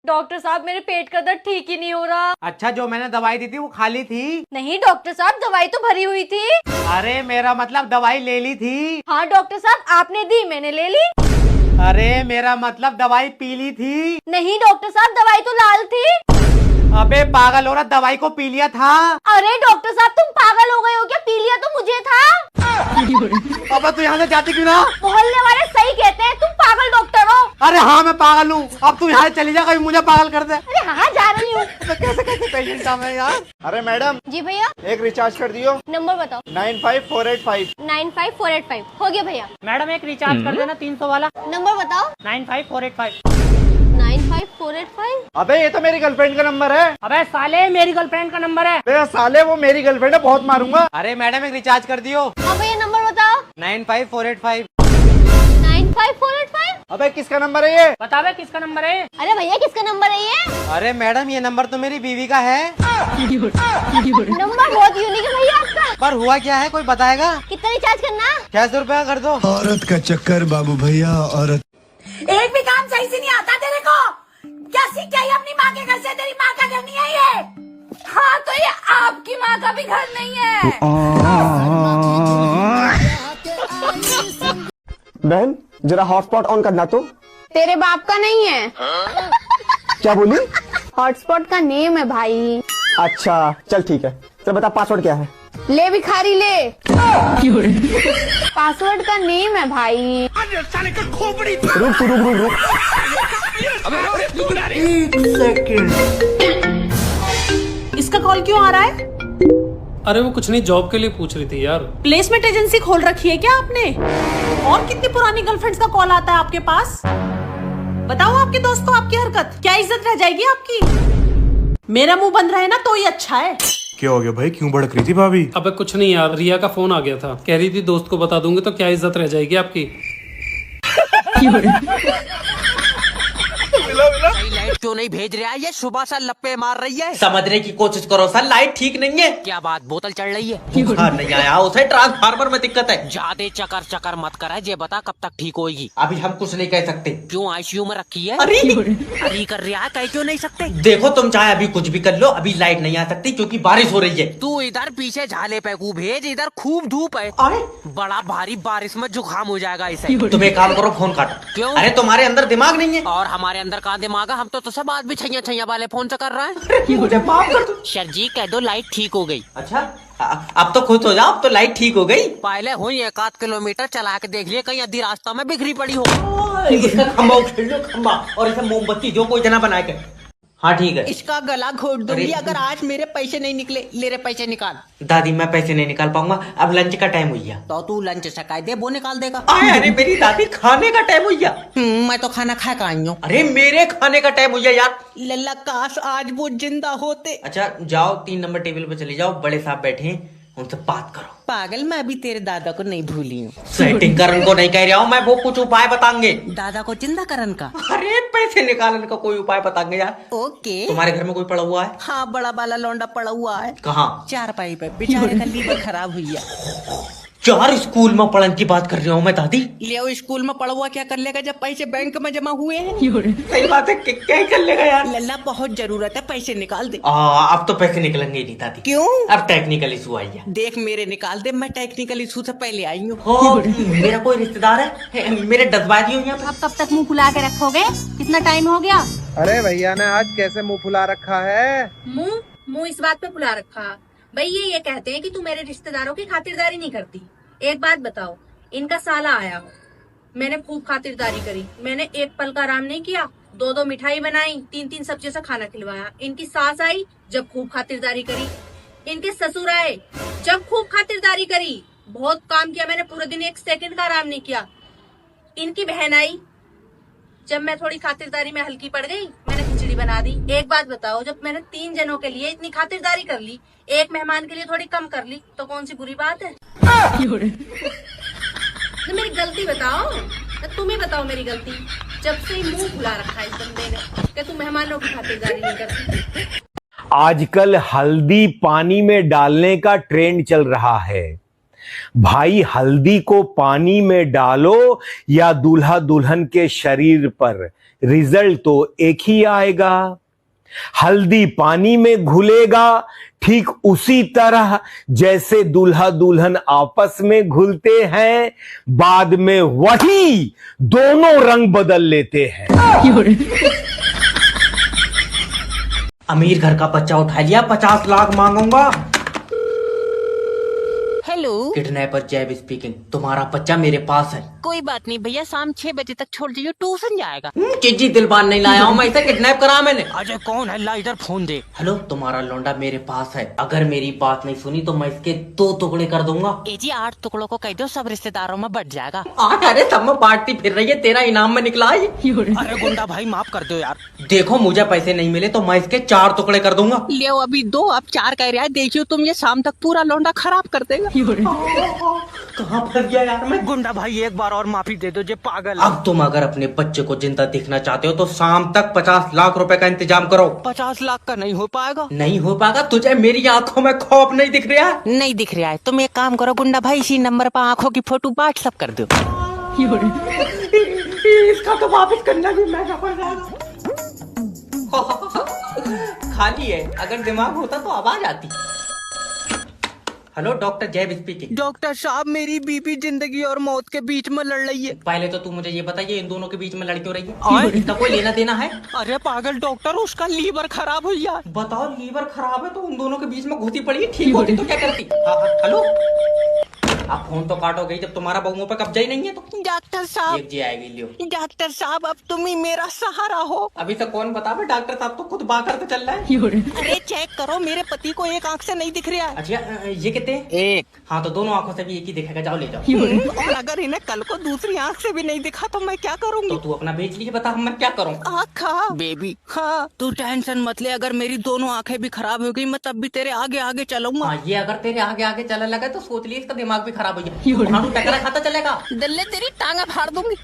Doctor साहब मेरे पेट का दर्द ठीक ही नहीं हो रहा। अच्छा, जो मैंने दवाई दी थी वो खाली थी? नहीं डॉक्टर साहब, दवाई तो भरी हुई थी। अरे मेरा मतलब दवाई ले ली थी। हाँ डॉक्टर साहब, आपने दी, मैंने ले ली। अरे मेरा मतलब दवाई पी ली थी। नहीं डॉक्टर साहब, दवाई तो लाल थी। अबे पागल औरत, दवाई को पी लिया था। अरे डॉक्टर साहब, तुम पागल हो गए हो क्या? पी लिया तो मुझे था। अब तू यहाँ से जाती क्यों ना? मोहल्ले वाले सही कहते हैं, तुम पागल डॉक्टर हो। अरे हाँ मैं पागल हूँ। अब तू यहाँ से चली जा, कभी मुझे पागल कर दे। अरे हाँ जा रही हूँ। कैसे कैसे पेशेंट था मैं यार। अरे मैडम, जी भैया, एक रिचार्ज कर दियो। नंबर बताओ। 95485। 95485 हो गया भैया। मैडम एक रिचार्ज कर देना 300 वाला। नंबर बताओ। 95485। 95485। अबे ये तो मेरी गर्लफ्रेंड का नंबर है। अबे साले, मेरी गर्लफ्रेंड का नंबर है। अबे साले, वो मेरी गर्लफ्रेंड है, बहुत मारूंगा। अरे मैडम एक रिचार्ज कर दियो। हाँ भैया, नंबर बताओ। 95485। 95485। अबे किसका नंबर है ये? बता बे किसका नंबर है? अरे भैया किसका नंबर है ये? अरे मैडम ये नंबर तो मेरी बीवी का है। नंबर बहुत यूनिक है भैया आपका। पर हुआ क्या है, कोई बताएगा? कितना रिचार्ज करना? 600 रुपया कर दो। औरत का चक्कर बाबू भैया, औरत। एक भी काम सही से नहीं आता तेरे को। क्या सीख के आई अपनी माँ के घर से? तेरी माँ का घर नहीं है ये। हाँ तो ये आपकी माँ का भी घर नहीं है। बहन जरा हॉटस्पॉट ऑन करना तो। तेरे बाप का नहीं है। क्या बोली? हॉटस्पॉट का नेम है भाई। अच्छा चल ठीक है, चल बता पासवर्ड क्या है? ले भिखारी ले। पासवर्ड का नेम है भाई। रुक तू, रुक रुक रुक। इसका कॉल क्यों आ रहा है? अरे वो कुछ नहीं, जॉब के लिए पूछ रही थी यार। प्लेसमेंट एजेंसी खोल रखी है क्या आपने? और कितनी पुरानी गर्लफ्रेंड्स का कॉल आता है आपके पास? बताओ आपके दोस्त को आपकी हरकत, क्या इज्जत रह जाएगी आपकी? मेरा मुंह बंद रहे ना तो ही अच्छा है। क्या हो गया भाई, क्यों भड़क रही थी भाभी? अबे कुछ नहीं यार, रिया का फोन आ गया था, कह रही थी दोस्त को बता दूंगी तो क्या इज्जत रह जाएगी आपकी। लाइट क्यों नहीं भेज रहा है? ये सुबह से लप्पे मार रही है। समझने की कोशिश करो सर, लाइट ठीक नहीं है। क्या बात, बोतल चढ़ रही है? बुखार नहीं आया उसे, ट्रांसफार्मर में दिक्कत है। ज्यादा चकर चकर मत कर, ये बता कब तक ठीक होगी? अभी हम कुछ नहीं कह सकते। क्यों आईसीयू में रखी है? अरे अरे कर रहा है, कह क्यों नहीं सकते? देखो तुम चाहे अभी कुछ भी कर लो, अभी लाइट नहीं आ सकती क्योंकि बारिश हो रही है। तू इधर पीछे झाले पे को भेज, इधर खूब धूप है। अरे बड़ा भारी बारिश में जुकाम हो जाएगा इसे। तुम एक काम करो, फोन काटो। क्यों? अरे तुम्हारे अंदर दिमाग नहीं है। और हमारे अंदर कहाँ दिमाग है? हम तो तुझसे बात भी छैया छैया वाले फोन से कर रहे हैं। मुझे माफ कर दो। सर जी कह दो लाइट ठीक हो गई। अच्छा अब तो खुश हो जाओ, अब तो लाइट ठीक हो गई। पहले हुई 1 किलोमीटर चला के देख लिए, कहीं आधी रास्ता में बिखरी पड़ी हो। इसका खम्बा उखेड़ लो, खम्बा, और इसे मोमबत्ती जो कोई जना बना के। हाँ ठीक है। इसका गला घोट दूंगी अगर आज मेरे पैसे नहीं निकले। ले रे पैसे निकाल। दादी मैं पैसे नहीं निकाल पाऊंगा, अब लंच का टाइम हुई है। तो तू लंच सकाई दे, वो निकाल देगा। अरे मेरी दादी, खाने का टाइम हुई है। मैं तो खाना खा के आई हूँ। अरे मेरे खाने का टाइम हुई है यार। लल्ला काश आज वो जिंदा होते। अच्छा जाओ 3 नंबर टेबल पे चले जाओ, बड़े साहब बैठे हैं, उनसे बात करो। पागल, मैं अभी तेरे दादा को नहीं भूली हूँ। सेटिंग करन को नहीं कह रहा हूँ मैं, वो कुछ उपाय बताएंगे। दादा को जिंदा करन का? अरे पैसे निकालने का कोई उपाय बताएंगे यार। ओके। तुम्हारे घर में कोई पड़ा हुआ है? हाँ, बड़ा वाला लौंडा पड़ा हुआ है। कहाँ? 4 पाई पे, बेचारे का लीवर खराब हुई है। 4 स्कूल में पढ़ने की बात कर रही हूँ मैं दादी। ले स्कूल में पड़ा हुआ क्या कर लेगा जब पैसे बैंक में जमा हुए हैं? सही बात है, क्या कर लेगा यार। लल्ला बहुत जरूरत है, पैसे निकाल दे। अब तो पैसे निकलेंगे ही नहीं दादी। क्यों? अब टेक्निकल इशू आई है। देख मेरे निकाल दे, मैं टेक्निकल इशू से पहले आई हूँ। मेरा कोई रिश्तेदार है, मेरे डसबाजी हुई है। अब कब तक मुंह फुला के रखोगे? कितना टाइम हो गया? अरे भैया ने आज कैसे मुंह फुला रखा है? मुंह इस बात पे फुला रखा भैया, ये कहते हैं कि तू मेरे रिश्तेदारों की खातिरदारी नहीं करती। एक बात बताओ, इनका साला आया हो, मैंने खूब खातिरदारी करी, मैंने एक पल का आराम नहीं किया, 2-2 मिठाई बनाई, 3-3 सब्जियों से खाना खिलवाया। इनकी सास आई जब खूब खातिरदारी करी, इनके ससुर आए जब खूब खातिरदारी करी, बहुत काम किया मैंने, पूरे दिन 1 सेकंड का आराम नहीं किया। इनकी बहन आई जब मैं थोड़ी खातिरदारी में हल्की पड़ गई, मैंने खिचड़ी बना दी। एक बात बताओ, जब मैंने 3 जनों के लिए इतनी खातिरदारी कर ली, एक मेहमान के लिए थोड़ी कम कर ली, तो कौन सी बुरी बात है? तो मेरी गलती बताओ, तुम ही बताओ मेरी गलती। जब से ही मुंह फुला रखा है इस बंदे ने कि तुम मेहमानों की खातिरदारी नहीं करती। आजकल हल्दी पानी में डालने का ट्रेंड चल रहा है। भाई हल्दी को पानी में डालो या दूल्हा दुल्हन के शरीर पर, रिजल्ट तो एक ही आएगा। हल्दी पानी में घुलेगा ठीक उसी तरह जैसे दूल्हा दुल्हन आपस में घुलते हैं, बाद में वही दोनों रंग बदल लेते हैं। अमीर घर का बच्चा उठा लिया, 50 लाख मांगूंगा। हेलो, किडनैपर जैब स्पीकिंग। तुम्हारा बच्चा मेरे पास है। कोई बात नहीं भैया, शाम 6 बजे तक छोड़ दीजिए, ट्यूशन जाएगा। चिज्जी दिलबान नहीं लाया हूँ मैं, इसे किडनैप करा मैंने। अजय कौन है, ला इधर फोन दे। हेलो, तुम्हारा लौंडा मेरे पास है। अगर मेरी बात नहीं सुनी तो मैं इसके 2 टुकड़े कर दूंगा। ए जी 8 टुकड़ों को कह दो, सब रिश्तेदारों में बट जाएगा। अरे सब में पार्टी फिर रही है, तेरा इनाम में निकला है। अरे गुंडा भाई माफ कर दो यार। देखो मुझे पैसे नहीं मिले तो मैं इसके 4 टुकड़े कर दूंगा। ले अभी 2, आप 4 कह रहे हैं। देखियो तुम, ये शाम तक पूरा लौंडा खराब कर देगा। कहाँ फंस गया यार मैं। गुंडा भाई एक बार और माफी दे दो, जे पागल। अब तुम अगर अपने बच्चे को जिंदा देखना चाहते हो तो शाम तक 50 लाख रुपए का इंतजाम करो। 50 लाख का नहीं हो पाएगा। नहीं हो पाएगा? तुझे मेरी आंखों में खौफ नहीं दिख रहा है? नहीं दिख रहा है। तुम एक काम करो गुंडा भाई, इसी नंबर पर आंखों की फोटो व्हाट्सएप कर दो। इसका तो वापस करना भी महंगा पड़ जाएगा। खाली है, अगर दिमाग होता तो आवाज आती। हेलो, डॉक्टर जैब स्पीकिंग। डॉक्टर साहब, मेरी बीबी जिंदगी और मौत के बीच में लड़ रही है। पहले तो तू मुझे ये बताइए, इन दोनों के बीच में लड़ क्यों रही है? इसका कोई लेना देना है? अरे पागल डॉक्टर, उसका लीवर खराब हो गया। बताओ, लीवर खराब है तो उन दोनों के बीच में घुसी पड़ी है, ठीक होती तो क्या करती? हेलो, आप फोन तो काटोगे जब तुम्हारा बहुओं पे कब्जा ही नहीं है तो। डॉक्टर साहब, एक जी आएगी, लियो। डॉक्टर साहब, अब तुम ही मेरा सहारा हो। अभी तक कौन बता, डॉक्टर साहब तो खुद बाकर तो चल रहा है। अरे चेक करो, मेरे पति को एक आंख से नहीं दिख रहा है। अच्छा, ये कितने? एक। हाँ तो दोनों आंखों से भी एक ही दिखेगा, जाओ ले जाओ। और अगर इन्हें कल को दूसरी आंख से भी नहीं दिखा तो मैं क्या करूँगी? तो तू अपना बेच लीजिए, बता मैं क्या करूँ? आँखा बेबी। हाँ, तू टेंशन मत ले, अगर मेरी दोनों आंखें भी खराब हो गई मैं तब भी तेरे आगे आगे चलूंगा। हाँ, ये अगर तेरे आगे आगे चलने लगा तो सोच लिए इसका दिमाग भी खराब हो गया। टकरा खाता चलेगा, दल्ले तेरी टांगा फाड़ दूंगी।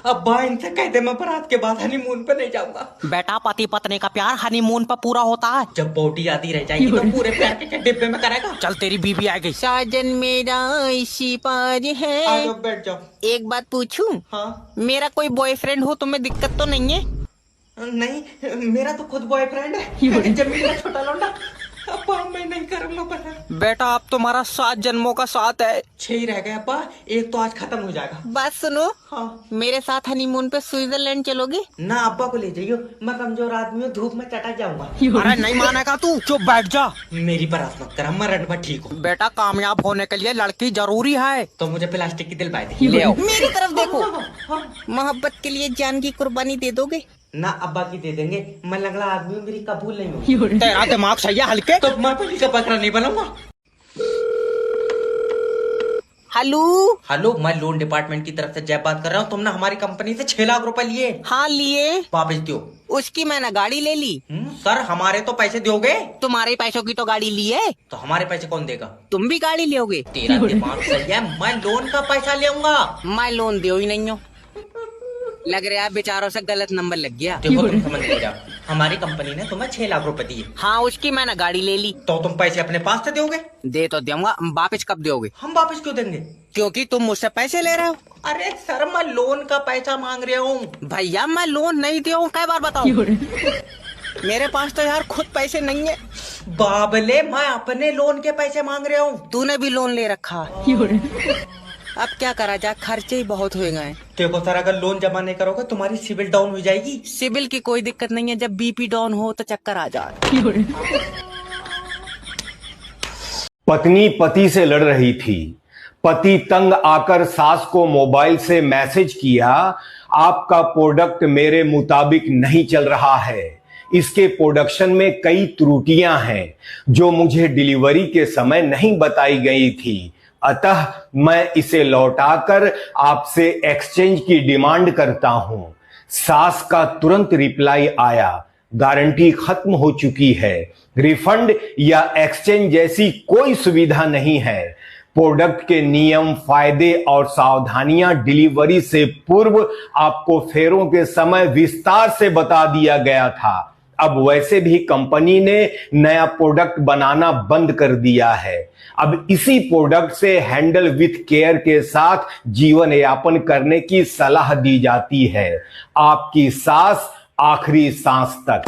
अब इनसे कह दे मैं बारात के बाद हनीमून पे नहीं जाऊंगा। बेटा, पति पत्नी का प्यार हनीमून पर पूरा होता है। जब बॉडी आती रह जाएगी तो पूरे प्यार के डिब्बे में करेगा। चल, तेरी बीबी आ गई। साजन मेरा इसी पार है। आ जाओ, बैठ जाओ। एक बात पूछूं? हाँ। मेरा कोई बॉयफ्रेंड हो तुम्हें दिक्कत तो नहीं है? नहीं, मेरा तो खुद बॉयफ्रेंड है। जमीन का छोटा लौंडा। अब मैं नहीं करूंगा पता। बेटा, अब तुम्हारा 7 जन्मों का साथ है। 6 ही रह गए अब्बा, एक तो आज खत्म हो जाएगा। बात सुनो। हाँ। मेरे साथ हनीमून पे स्विट्जरलैंड चलोगे? ना, अब्बा को ले जाइयो, मैं कमजोर आदमी हूँ, धूप में चटा जाऊंगा। अरे नहीं मानेगा तू, चुप बैठ जा। मेरी बरात मत कर, मैं रनवा ठीक हूँ। बेटा, कामयाब होने के लिए लड़की जरूरी है। तो मुझे प्लास्टिक की दिलवाई दे, ले आओ। मेरी तरफ देखो। मोहब्बत के लिए जान की कुर्बानी दे दोगे? ना, अब्बा की दे देंगे, मैं लंगड़ा आदमी हूँ, मेरी कबूल नहीं होगी। तेरा दिमाग सही है हल्के। तो मैं पुलिस का बकरा नहीं बनाऊंगा। हेलो। हेलो, मैं लोन डिपार्टमेंट की तरफ से जय बात कर रहा हूँ। तुमने हमारी कंपनी से 6 लाख रुपए लिए। हाँ लिए। वापस दो। उसकी मैंने गाड़ी ले ली। सर, हमारे तो पैसे दोगे? तुम्हारे पैसों की तो गाड़ी ली है। तो हमारे पैसे कौन देगा? तुम भी गाड़ी लोगे? तेरा दिमाग सही है, मैं लोन का पैसा लेऊंगा। मैं लोन दो ही नहीं हूँ। लग रहा है बेचारों से गलत नंबर लग गया। देखो, तुम समझ नहीं जाओ, हमारी कंपनी ने तुम्हें 6 लाख रुपए दिए। हाँ, उसकी मैंने गाड़ी ले ली। तो तुम पैसे अपने पास से दोगे? दे तो दूंगा, वापस कब दोगे? हम वापस क्यों देंगे? क्योंकि तुम मुझसे पैसे ले रहे हो। अरे सर, मैं लोन का पैसा मांग रहा हूँ। भैया, मैं लोन नहीं दिया हूँ, कई बार बताऊँ? मेरे पास तो यार खुद पैसे नहीं है। बाबले, मैं अपने लोन के पैसे मांग रहा हूँ। तूने भी लोन ले रखा है। अब क्या करा जाए, खर्चे ही बहुत हो गए। देखो सर, अगर लोन जमा नहीं करोगे तुम्हारी सिविल डाउन हो जाएगी। सिविल की कोई दिक्कत नहीं है, जब बीपी डाउन हो तो चक्कर आ जाए। पत्नी पति से लड़ रही थी। पति तंग आकर सास को मोबाइल से मैसेज किया, आपका प्रोडक्ट मेरे मुताबिक नहीं चल रहा है, इसके प्रोडक्शन में कई त्रुटियां हैं जो मुझे डिलीवरी के समय नहीं बताई गई थी, अतः मैं इसे लौटाकर आपसे एक्सचेंज की डिमांड करता हूं। सास का तुरंत रिप्लाई आया, गारंटी खत्म हो चुकी है, रिफंड या एक्सचेंज जैसी कोई सुविधा नहीं है। प्रोडक्ट के नियम, फायदे और सावधानियां डिलीवरी से पूर्व आपको फेरों के समय विस्तार से बता दिया गया था। अब वैसे भी कंपनी ने नया प्रोडक्ट बनाना बंद कर दिया है। अब इसी प्रोडक्ट से हैंडल विथ केयर के साथ जीवन यापन करने की सलाह दी जाती है, आपकी सांस आखिरी सांस तक।